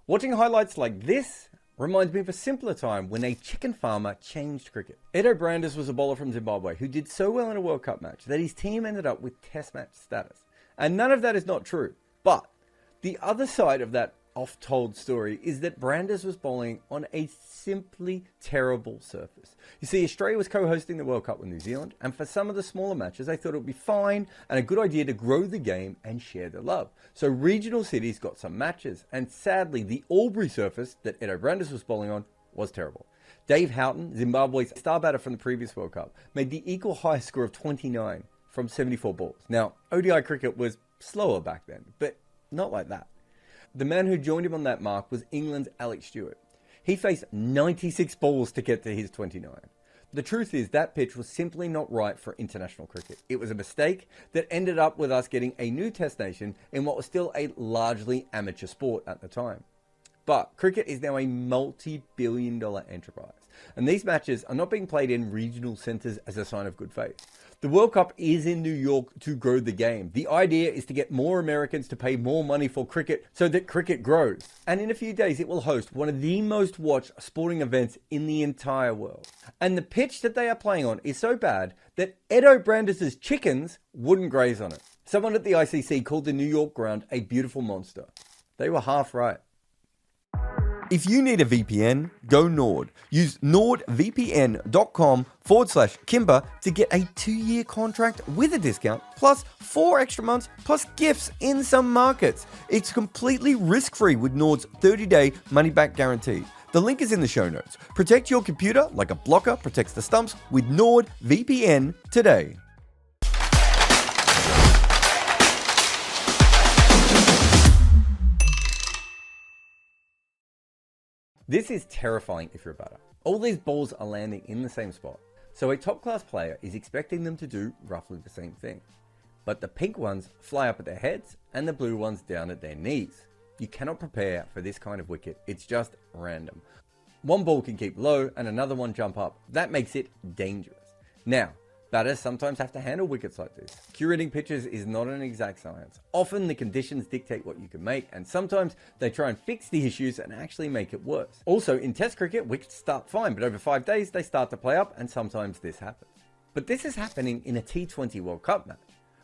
Watching highlights like this reminds me of a simpler time when a chicken farmer changed cricket. Edo Brandes was a bowler from Zimbabwe who did so well in a World Cup match that his team ended up with test match status. And none of that is not true. But the other side of that oft-told story is that Brandes was bowling on a simply terrible surface. You see, Australia was co-hosting the World Cup with New Zealand, and for some of the smaller matches, they thought it would be fine and a good idea to grow the game and share the love. So regional cities got some matches, and sadly, the Albury surface that Edo Brandes was bowling on was terrible. Dave Houghton, Zimbabwe's star batter from the previous World Cup, made the equal highest score of 29 from 74 balls. Now, ODI cricket was slower back then, but not like that. The man who joined him on that mark was England's Alex Stewart. He faced 96 balls to get to his 29. The truth is that pitch was simply not right for international cricket. It was a mistake that ended up with us getting a new test nation in what was still a largely amateur sport at the time. But cricket is now a multi-billion-dollar enterprise, and these matches are not being played in regional centres as a sign of good faith. The World Cup is in New York to grow the game. The idea is to get more Americans to pay more money for cricket so that cricket grows. And in a few days, it will host one of the most watched sporting events in the entire world. And the pitch that they are playing on is so bad that Edo Brandes' chickens wouldn't graze on it. Someone at the ICC called the New York ground a beautiful monster. They were half right. If you need a VPN, go Nord. Use nordvpn.com/Kimber to get a 2-year contract with a discount, plus 4 extra months, plus gifts in some markets. It's completely risk-free with Nord's 30-day money-back guarantee. The link is in the show notes. Protect your computer like a blocker protects the stumps with NordVPN today. This is terrifying if you're a batter. All these balls are landing in the same spot, so a top-class player is expecting them to do roughly the same thing. But the pink ones fly up at their heads and the blue ones down at their knees. You cannot prepare for this kind of wicket. It's just random. One ball can keep low and another one jump up. That makes it dangerous. Now, batters sometimes have to handle wickets like this. Curating pitches is not an exact science. Often the conditions dictate what you can make, and sometimes they try and fix the issues and actually make it worse. Also, in Test cricket, wickets start fine, but over 5 days they start to play up, and sometimes this happens. But this is happening in a T20 World Cup match.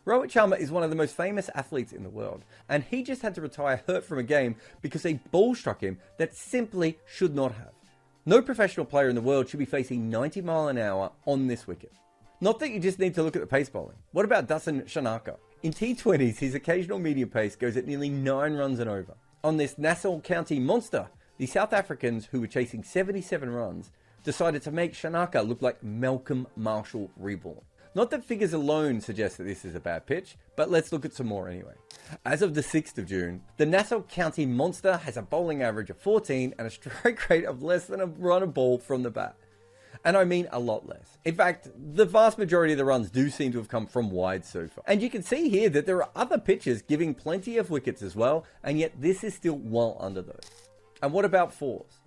Rohit Sharma is one of the most famous athletes in the world, and he just had to retire hurt from a game because a ball struck him that simply should not have. No professional player in the world should be facing 90 miles an hour on this wicket. Not that you just need to look at the pace bowling. What about Dasan Shanaka? In T20s, his occasional medium pace goes at nearly 9 runs and over. On this Nassau County monster, the South Africans, who were chasing 77 runs, decided to make Shanaka look like Malcolm Marshall reborn. Not that figures alone suggest that this is a bad pitch, but let's look at some more anyway. As of the 6th of June, the Nassau County monster has a bowling average of 14 and a strike rate of less than a run a ball from the bat. And I mean a lot less. In fact, the vast majority of the runs do seem to have come from wide so far. And you can see here that there are other pitches giving plenty of wickets as well, and yet this is still well under those. And what about fours?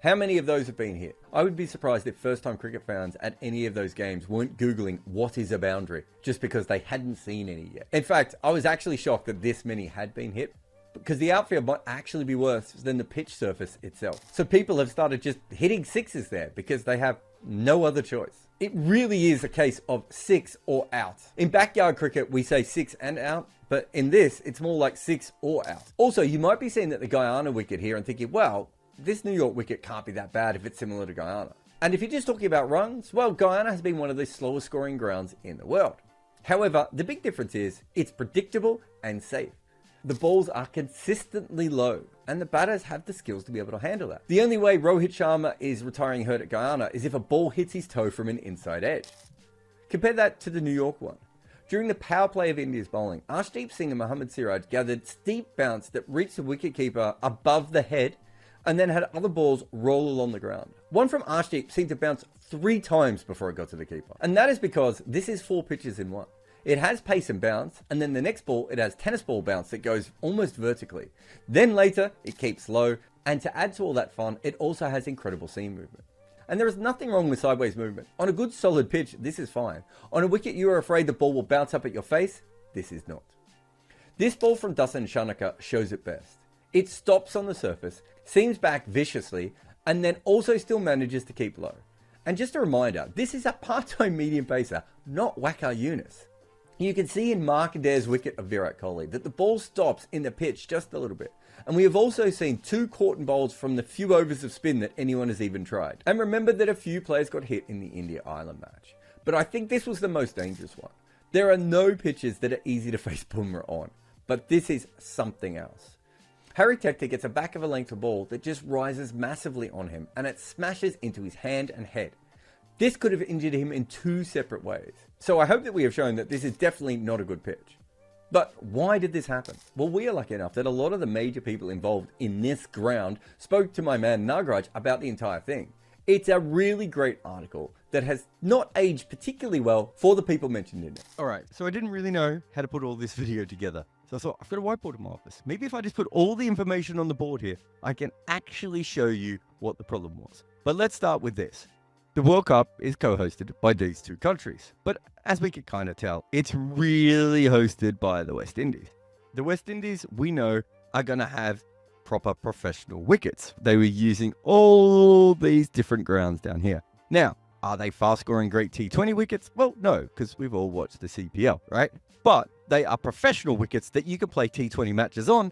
How many of those have been hit? I would be surprised if first-time cricket fans at any of those games weren't Googling what is a boundary, just because they hadn't seen any yet. In fact, I was actually shocked that this many had been hit, because the outfield might actually be worse than the pitch surface itself. So people have started just hitting sixes there because they have no other choice. It really is a case of 6 or out. In backyard cricket, we say 6 and out, but in this, it's more like 6 or out. Also, you might be seeing that the Guyana wicket here and thinking, well, this New York wicket can't be that bad if it's similar to Guyana. And if you're just talking about runs, well, Guyana has been one of the slowest scoring grounds in the world. However, the big difference is it's predictable and safe. The balls are consistently low, and the batters have the skills to be able to handle that. The only way Rohit Sharma is retiring hurt at Guyana is if a ball hits his toe from an inside edge. Compare that to the New York one. During the power play of India's bowling, Arshdeep Singh and Mohammad Siraj gathered steep bounce that reached the wicketkeeper above the head and then had other balls roll along the ground. One from Arshdeep seemed to bounce 3 times before it got to the keeper. And that is because this is 4 pitches in one. It has pace and bounce, and then the next ball, it has tennis ball bounce that goes almost vertically. Then later, it keeps low, and to add to all that fun, it also has incredible seam movement. And there is nothing wrong with sideways movement. On a good solid pitch, this is fine. On a wicket you are afraid the ball will bounce up at your face, this is not. This ball from Dasan Shanaka shows it best. It stops on the surface, seams back viciously, and then also still manages to keep low. And just a reminder, this is a part-time medium pacer, not Waqar Younis. You can see in Mark Adair's wicket of Virat Kohli that the ball stops in the pitch just a little bit. And we have also seen 2 caught and bowls from the few overs of spin that anyone has even tried. And remember that a few players got hit in the India-Ireland match. But I think this was the most dangerous one. There are no pitches that are easy to face Bumrah on, but this is something else. Harry Tector gets a back of a length of ball that just rises massively on him and it smashes into his hand and head. This could have injured him in 2 separate ways. So I hope that we have shown that this is definitely not a good pitch. But why did this happen? Well, we are lucky enough that a lot of the major people involved in this ground spoke to my man Nagraj about the entire thing. It's a really great article that has not aged particularly well for the people mentioned in it. Alright, so I didn't really know how to put all this video together. So I thought, I've got a whiteboard in my office. Maybe if I just put all the information on the board here, I can actually show you what the problem was. But let's start with this. The World Cup is co-hosted by these 2 countries. But as we can kind of tell, it's really hosted by the West Indies. The West Indies, we know, are going to have proper professional wickets. They were using all these different grounds down here. Now, are they fast-scoring great T20 wickets? Well, no, because we've all watched the CPL, right? But they are professional wickets that you can play T20 matches on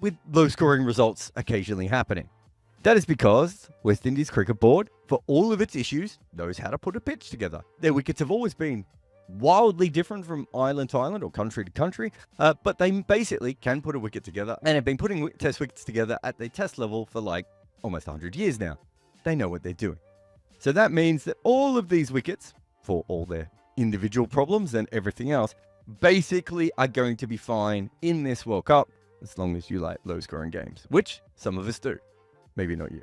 with low-scoring results occasionally happening. That is because West Indies Cricket Board, for all of its issues, knows how to put a pitch together. Their wickets have always been wildly different from island to island or country to country, but they basically can put a wicket together and have been putting test wickets together at the test level for like almost 100 years now. They know what they're doing. So that means that all of these wickets, for all their individual problems and everything else, basically are going to be fine in this World Cup as long as you like low-scoring games, which some of us do. Maybe not you.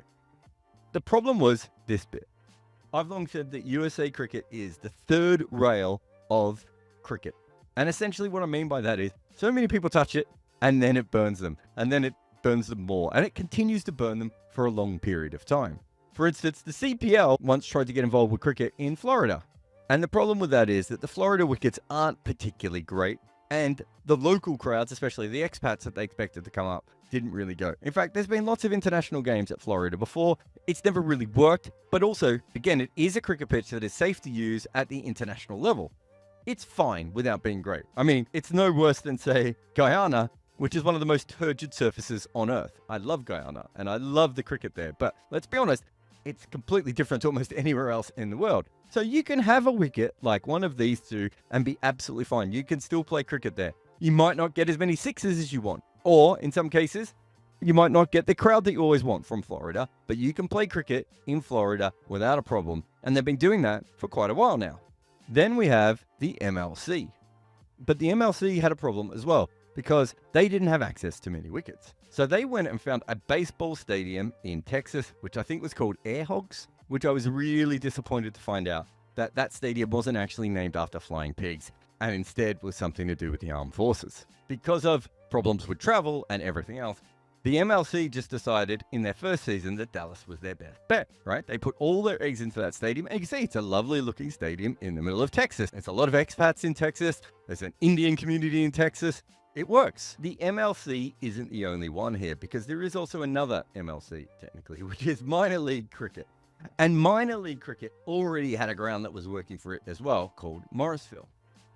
The problem was this bit. I've long said that USA cricket is the 3rd rail of cricket. And essentially what I mean by that is so many people touch it and then it burns them and then it burns them more and it continues to burn them for a long period of time. For instance, the CPL once tried to get involved with cricket in Florida. And the problem with that is that the Florida wickets aren't particularly great and the local crowds, especially the expats that they expected to come up, didn't really go. In fact, there's been lots of international games at Florida before. It's never really worked, but also, again, it is a cricket pitch that is safe to use at the international level. It's fine without being great. I mean, it's no worse than, say, Guyana, which is one of the most turgid surfaces on Earth. I love Guyana, and I love the cricket there, but let's be honest, it's completely different to almost anywhere else in the world. So you can have a wicket like one of these 2 and be absolutely fine. You can still play cricket there. You might not get as many sixes as you want. Or, in some cases, you might not get the crowd that you always want from Florida, but you can play cricket in Florida without a problem, and they've been doing that for quite a while now. Then we have the MLC. But the MLC had a problem as well, because they didn't have access to many wickets. So they went and found a baseball stadium in Texas, which I think was called Air Hogs, which I was really disappointed to find out that that stadium wasn't actually named after flying pigs, and instead was something to do with the armed forces. Because of problems with travel and everything else, the MLC just decided in their first season that Dallas was their best bet, right? They put all their eggs into that stadium, and you can see it's a lovely looking stadium in the middle of Texas. There's a lot of expats in Texas. There's an Indian community in Texas. It works. The MLC isn't the only one here, because there is also another MLC, technically, which is minor league cricket. And minor league cricket already had a ground that was working for it as well, called Morrisville,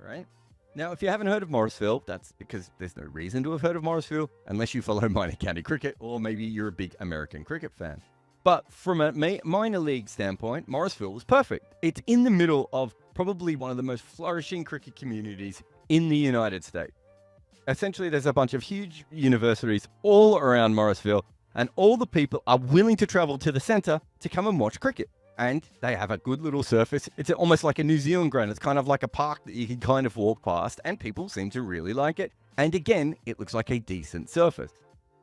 right? Now, if you haven't heard of Morrisville, that's because there's no reason to have heard of Morrisville, unless you follow minor county cricket, or maybe you're a big American cricket fan. But from a minor league standpoint, Morrisville was perfect. It's in the middle of probably one of the most flourishing cricket communities in the United States. Essentially, there's a bunch of huge universities all around Morrisville, and all the people are willing to travel to the center to come and watch cricket. And they have a good little surface. It's almost like a New Zealand ground. It's kind of like a park that you can kind of walk past, and people seem to really like it. And again, it looks like a decent surface.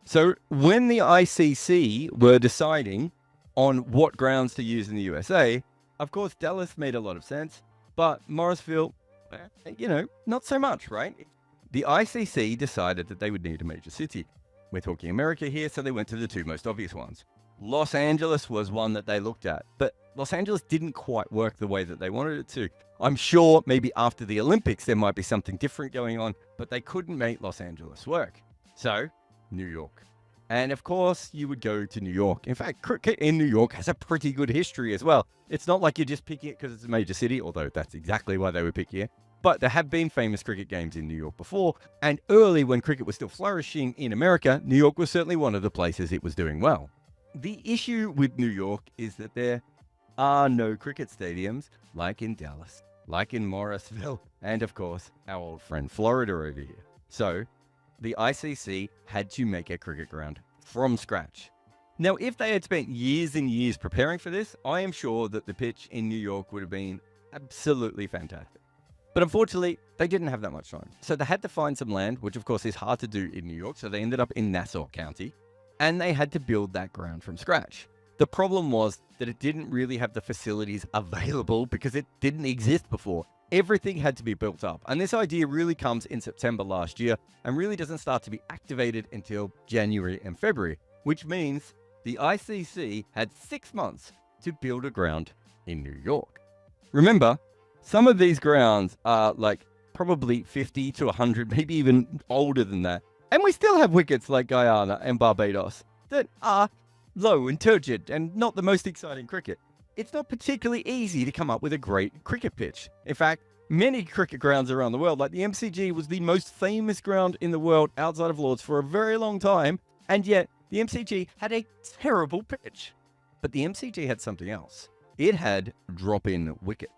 So when the ICC were deciding on what grounds to use in the USA, of course, Dallas made a lot of sense, but Morrisville, not so much, right? The ICC decided that they would need a major city. We're talking America here, so they went to the 2 most obvious ones. Los Angeles was one that they looked at, but Los Angeles didn't quite work the way that they wanted it to. I'm sure maybe after the Olympics there might be something different going on, but they couldn't make Los Angeles work. So, New York. And of course, you would go to New York. In fact, cricket in New York has a pretty good history as well. It's not like you're just picking it because it's a major city, although that's exactly why they were picking it. But there have been famous cricket games in New York before, and early when cricket was still flourishing in America, New York was certainly one of the places it was doing well. The issue with New York is that there are no cricket stadiums like in Dallas, like in Morrisville, and of course, our old friend Florida over here. So, the ICC had to make a cricket ground from scratch. Now, if they had spent years and years preparing for this, I am sure that the pitch in New York would have been absolutely fantastic. But unfortunately, they didn't have that much time. So they had to find some land, which of course is hard to do in New York. So they ended up in Nassau County, and they had to build that ground from scratch. The problem was that it didn't really have the facilities available because it didn't exist before. Everything had to be built up. And this idea really comes in September last year and really doesn't start to be activated until January and February, which means the ICC had 6 months to build a ground in New York. Remember, some of these grounds are like probably 50 to 100, maybe even older than that. And we still have wickets like Guyana and Barbados that are low and turgid and not the most exciting cricket. It's not particularly easy to come up with a great cricket pitch. In fact, many cricket grounds around the world, like the MCG, was the most famous ground in the world outside of Lord's for a very long time, and yet the MCG had a terrible pitch. But the MCG had something else. It had drop-in wickets.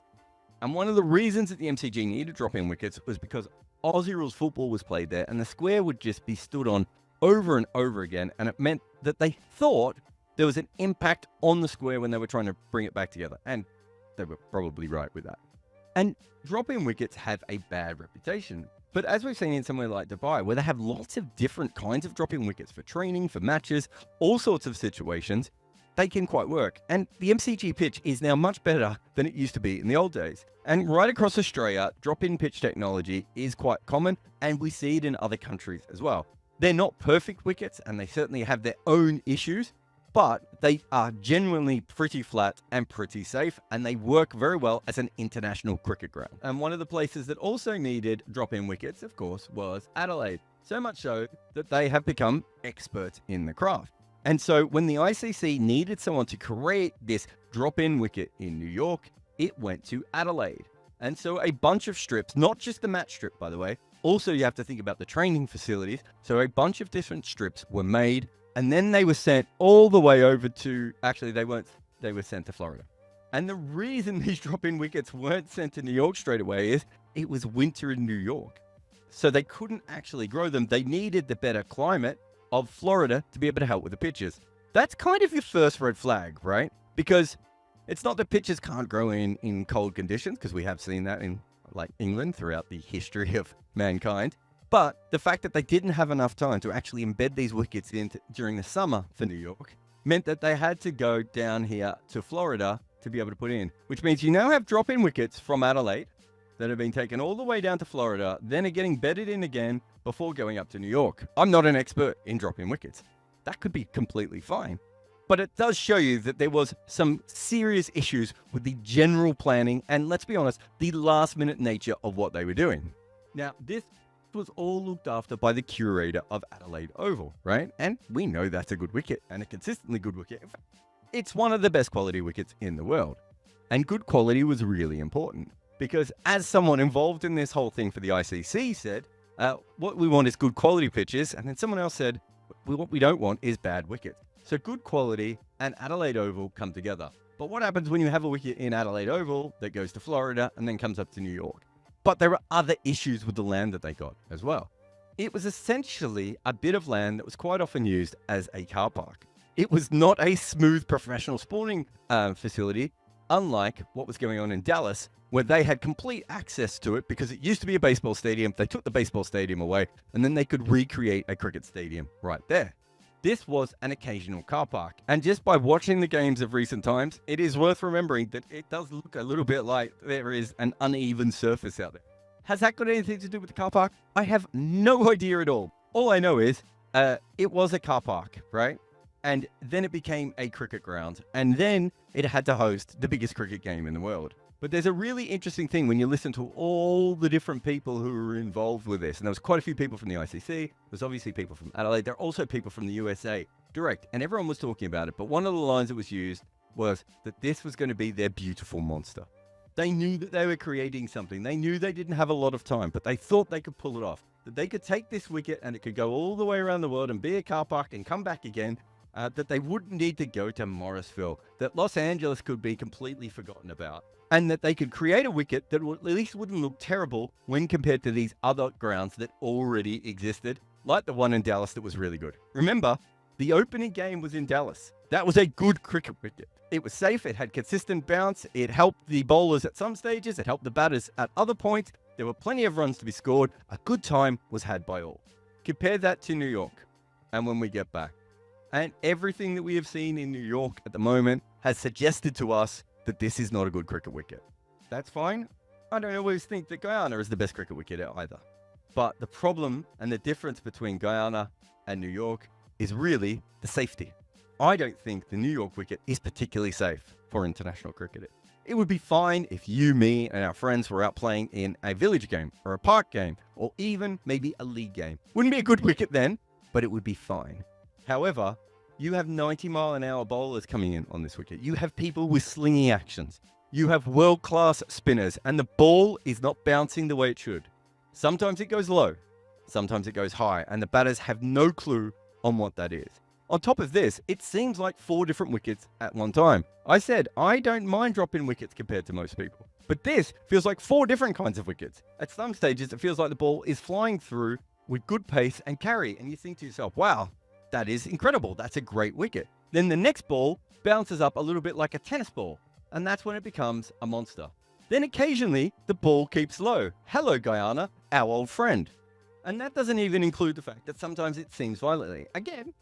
And one of the reasons that the MCG needed drop-in wickets was because Aussie rules football was played there, and the square would just be stood on over and over again, and it meant that they thought there was an impact on the square when they were trying to bring it back together. And they were probably right with that. And drop-in wickets have a bad reputation. But as we've seen in somewhere like Dubai, where they have lots of different kinds of drop-in wickets for training, for matches, all sorts of situations, they can quite work. And the MCG pitch is now much better than it used to be in the old days. And right across Australia, drop-in pitch technology is quite common, and we see it in other countries as well. They're not perfect wickets, and they certainly have their own issues, but they are genuinely pretty flat and pretty safe, and they work very well as an international cricket ground. And one of the places that also needed drop-in wickets, of course, was Adelaide. So much so that they have become experts in the craft. And so when the ICC needed someone to create this drop-in wicket in New York, it went to Adelaide. And so a bunch of strips, not just the match strip, by the way, also you have to think about the training facilities. So a bunch of different strips were made, and then they were sent all the way over to, actually they were sent to Florida. And the reason these drop-in wickets weren't sent to New York straight away is it was winter in New York. So they couldn't actually grow them. They needed the better climate of Florida to be able to help with the pitches. That's kind of your first red flag, right? Because it's not that pitches can't grow in cold conditions, because we have seen that in like England throughout the history of mankind. But the fact that they didn't have enough time to actually embed these wickets in during the summer for New York meant that they had to go down here to Florida to be able to put in, which means you now have drop-in wickets from Adelaide that have been taken all the way down to Florida, then are getting bedded in again before going up to New York. I'm not an expert in drop-in wickets. That could be completely fine. But it does show you that there was some serious issues with the general planning and, let's be honest, the last-minute nature of what they were doing. Now, this was all looked after by the curator of Adelaide Oval, right? And we know that's a good wicket, and a consistently good wicket. In fact, it's one of the best quality wickets in the world. And good quality was really important, because as someone involved in this whole thing for the ICC said, what we want is good quality pitches, and then someone else said, what we don't want is bad wickets. So good quality and Adelaide Oval come together. But what happens when you have a wicket in Adelaide Oval that goes to Florida and then comes up to New York? But there are other issues with the land that they got as well. It was essentially a bit of land that was quite often used as a car park. It was not a smooth professional sporting facility, unlike what was going on in Dallas, where they had complete access to it because it used to be a baseball stadium. They took the baseball stadium away, and then they could recreate a cricket stadium right there. This was an occasional car park. And just by watching the games of recent times, it is worth remembering that it does look a little bit like there is an uneven surface out there. Has that got anything to do with the car park? I have no idea at all. All I know is it was a car park, right? And then it became a cricket ground. And then it had to host the biggest cricket game in the world. But there's a really interesting thing when you listen to all the different people who were involved with this. And there was quite a few people from the ICC. There's obviously people from Adelaide. There are also people from the USA direct. And everyone was talking about it. But one of the lines that was used was that this was going to be their beautiful monster. They knew that they were creating something. They knew they didn't have a lot of time, but they thought they could pull it off. That they could take this wicket and it could go all the way around the world and be a car park and come back again. That they wouldn't need to go to Morrisville. That Los Angeles could be completely forgotten about. And that they could create a wicket that at least wouldn't look terrible when compared to these other grounds that already existed, like the one in Dallas that was really good. Remember, the opening game was in Dallas. That was a good cricket wicket. It was safe, it had consistent bounce, it helped the bowlers at some stages, it helped the batters at other points. There were plenty of runs to be scored. A good time was had by all. Compare that to New York, and when we get back. And everything that we have seen in New York at the moment has suggested to us that this is not a good cricket wicket. That's fine. I don't always think that Guyana is the best cricket wicket either. But the problem and the difference between Guyana and New York is really the safety. I don't think the New York wicket is particularly safe for international cricket. It would be fine if you, me, and our friends were out playing in a village game or a park game or even maybe a league game. Wouldn't be a good wicket then, but it would be fine. However, you have 90-mile-an-hour bowlers coming in on this wicket. You have people with slinging actions. You have world-class spinners, and the ball is not bouncing the way it should. Sometimes it goes low, sometimes it goes high, and the batters have no clue on what that is. On top of this, it seems like 4 different wickets at one time. I said, I don't mind dropping wickets compared to most people. But this feels like 4 different kinds of wickets. At some stages, it feels like the ball is flying through with good pace and carry, and you think to yourself, wow, that is incredible. That's a great wicket. Then the next ball bounces up a little bit like a tennis ball, and that's when it becomes a monster. Then occasionally, the ball keeps low. Hello, Guyana, our old friend. And that doesn't even include the fact that sometimes it seems violently. Again,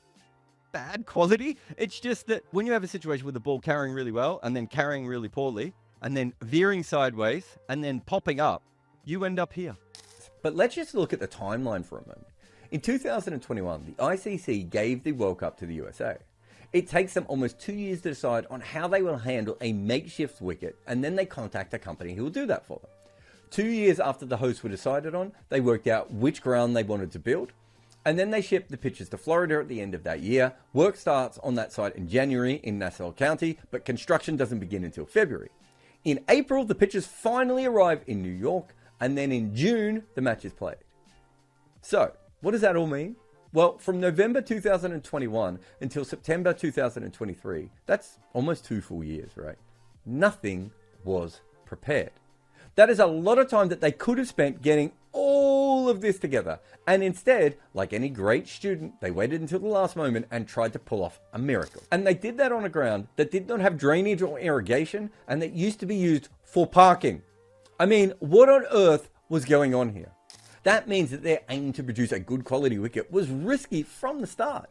bad quality. It's just that when you have a situation with the ball carrying really well, and then carrying really poorly, and then veering sideways, and then popping up, you end up here. But let's just look at the timeline for a moment. In 2021, the ICC gave the World Cup to the USA. It takes them almost 2 years to decide on how they will handle a makeshift wicket, and then they contact a company who will do that for them. 2 years after the hosts were decided on, they worked out which ground they wanted to build, and then they shipped the pitches to Florida at the end of that year. Work starts on that site in January in Nassau County, but construction doesn't begin until February. In April, the pitches finally arrive in New York, and then in June, the match is played. So, what does that all mean? Well, from November 2021 until September 2023, that's almost 2 full years, right? Nothing was prepared. That is a lot of time that they could have spent getting all of this together. And instead, like any great student, they waited until the last moment and tried to pull off a miracle. And they did that on a ground that did not have drainage or irrigation and that used to be used for parking. I mean, what on earth was going on here? That means that their aim to produce a good quality wicket was risky from the start.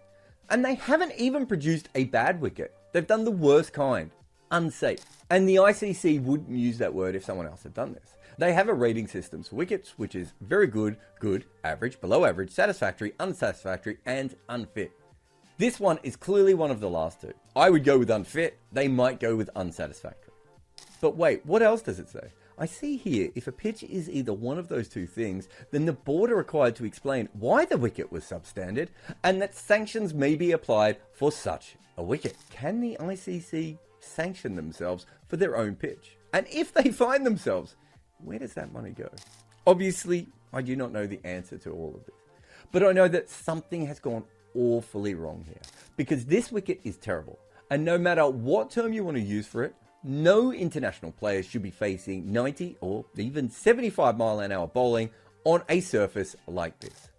And they haven't even produced a bad wicket. They've done the worst kind. Unsafe. And the ICC wouldn't use that word if someone else had done this. They have a rating system for wickets, which is very good, good, average, below average, satisfactory, unsatisfactory, and unfit. This one is clearly one of the last 2. I would go with unfit. They might go with unsatisfactory. But wait, what else does it say? I see here, if a pitch is either one of those 2 things, then the board are required to explain why the wicket was substandard and that sanctions may be applied for such a wicket. Can the ICC sanction themselves for their own pitch? And if they find themselves, where does that money go? Obviously, I do not know the answer to all of this, but I know that something has gone awfully wrong here because this wicket is terrible. And no matter what term you want to use for it, no international players should be facing 90 or even 75-mile-an-hour bowling on a surface like this.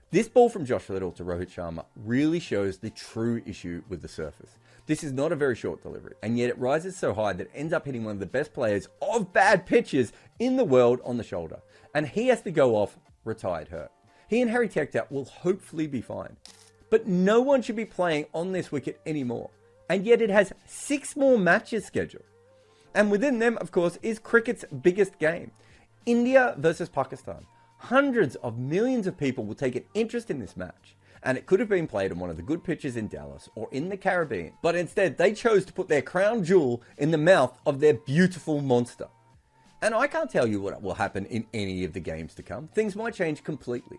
This ball from Josh Little to Rohit Sharma really shows the true issue with the surface. This is not a very short delivery, and yet it rises so high that it ends up hitting one of the best players of bad pitches in the world on the shoulder. And he has to go off retired hurt. He and Harry Tector will hopefully be fine. But no one should be playing on this wicket anymore. And yet it has 6 more matches scheduled. And within them, of course, is cricket's biggest game. India versus Pakistan. Hundreds of millions of people will take an interest in this match. And it could have been played on one of the good pitches in Dallas or in the Caribbean. But instead, they chose to put their crown jewel in the mouth of their beautiful monster. And I can't tell you what will happen in any of the games to come. Things might change completely.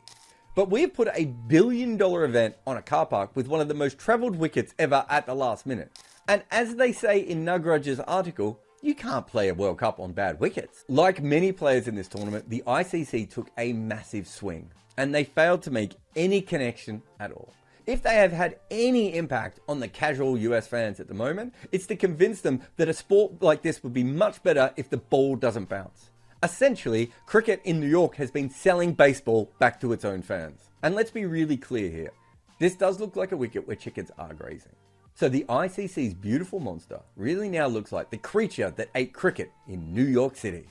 But we've put a $1 billion event on a car park with one of the most travelled wickets ever at the last minute. And as they say in Nugrudge's article, you can't play a World Cup on bad wickets. Like many players in this tournament, the ICC took a massive swing and they failed to make any connection at all. If they have had any impact on the casual US fans at the moment, it's to convince them that a sport like this would be much better if the ball doesn't bounce. Essentially, cricket in New York has been selling baseball back to its own fans. And let's be really clear here. This does look like a wicket where chickens are grazing. So the ICC's beautiful monster really now looks like the creature that ate cricket in New York City.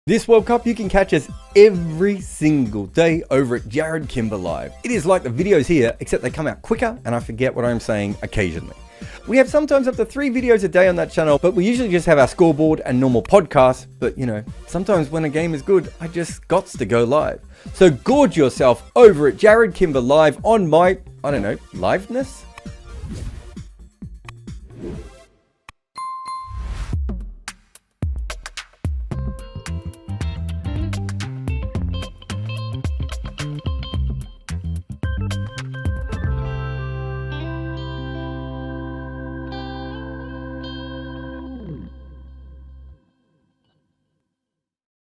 This World Cup you can catch us every single day over at Jarrod Kimber Live. It is like the videos here, except they come out quicker and I forget what I'm saying occasionally. We have sometimes up to 3 videos a day on that channel, but we usually just have our scoreboard and normal podcasts. But you know, sometimes when a game is good, I just gots to go live. So gorge yourself over at Jarrod Kimber Live on my, I don't know, liveness?